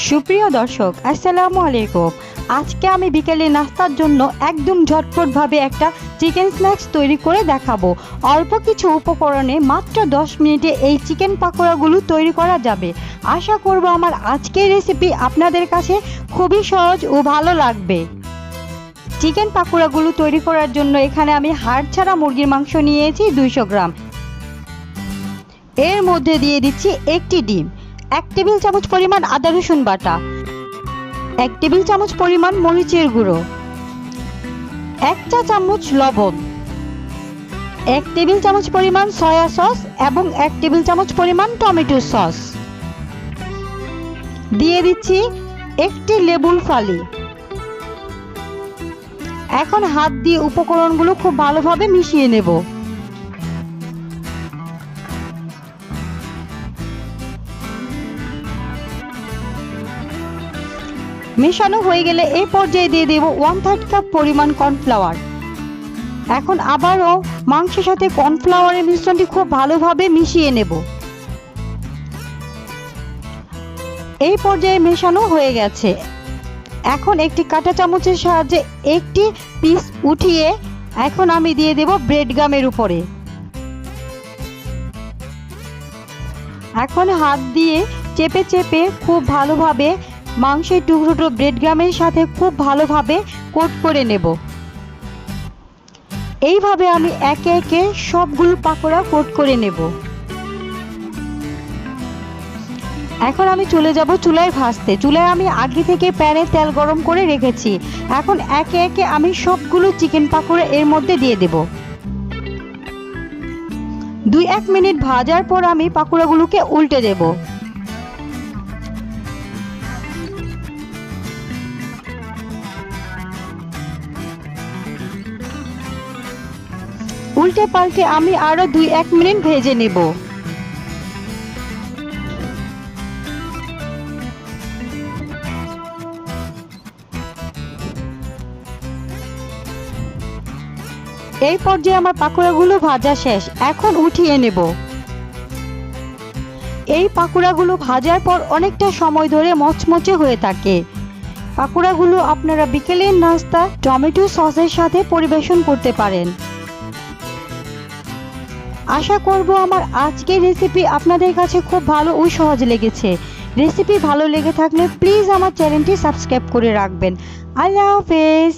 সুপ্রিয় দর্শক, আসসালামু আলাইকুম। আজকে আমি বিকেলে নাস্তার জন্য একদম ঝটপটভাবে একটা চিকেন স্ন্যাক্স তৈরি করে দেখাবো। অল্প কিছু উপকরণে মাত্র 10 মিনিটে এই চিকেন পাকোড়াগুলো তৈরি করা যাবে। আশা করব আমার আজকের রেসিপি আপনাদের কাছে খুবই সহজ ও ভালো লাগবে। চিকেন পাকোড়াগুলো তৈরি করার জন্য এখানে আমি হাড় ছাড়া মুরগির মাংস নিয়েছি 200 গ্রাম। এর মধ্যে দিয়ে দিচ্ছি একটি ডিম, 1 টেবিল চামচ পরিমাণ আদা রসুন বাটা, 1 টেবিল চামচ পরিমাণ মরিচের গুঁড়ো, 1 চা চামচ লবণ, 1 টেবিল চামচ পরিমাণ সয়া সস এবং 1 টেবিল চামচ পরিমাণ টমেটো সস। দিয়ে দিচ্ছি একটি লেবুর ফালি। এখন হাত দিয়ে উপকরণগুলো খুব ভালোভাবে মিশিয়ে নেব। মেশানো হয়ে গেলে এই পর্যায়ে দিয়ে দেব 1/3 কাপ পরিমাণ কর্নফ্লাওয়ার। এখন আবারও মাংসের সাথে কর্নফ্লাওয়ারের মিশ্রণটি খুব ভালোভাবে মিশিয়ে নেব। এই পর্যায়ে মেশানো হয়ে গেছে। এখন একটি কাঁটা চামচের সাহায্যে একটি পিস উঠিয়ে এখন আমি দিয়ে দেব ব্রেড গামের উপরে। এখন হাত দিয়ে চেপে চেপে খুব ভালোভাবে মাংসের টুকরো ব্রেড গামের সাথে খুব ভালোভাবে কোট করে নেব। এইভাবে আমি একে একে সবগুলো পাকোড়া কোট করে নেব। এখন আমি চলে যাব চুলায় ভাজতে। চুলায় আমি আগে থেকে প্যানে তেল গরম করে রেখেছি। এখন একে একে আমি সবগুলো চিকেন পাকোড়া এর মধ্যে দিয়ে দেব। 2-1 মিনিট ভাজার পর আমি পাকোড়াগুলোকে উল্টে দেব। উল্টে পাল্টে আমি আরো 2-1 মিনিট ভেজে নেব। এই পর্যায়ে আমার পাকোড়াগুলো ভাজা শেষ। এখন উঠিয়ে নেব। এই পাকোড়াগুলো ভাজার পর অনেকটা সময় ধরে মচমচে হয়ে থাকে। পাকোড়াগুলো আপনারা বিকেলের নাস্তা টমেটো সসের সাথে পরিবেশন করতে পারেন। আশা করব আমার আজকের রেসিপি আপনাদের কাছে খুব ভালো ও সহজ লেগেছে। রেসিপি ভালো লেগে থাকলে প্লিজ আমার চ্যানেলটি সাবস্ক্রাইব করে রাখবেন। আল্লাহ হাফেজ।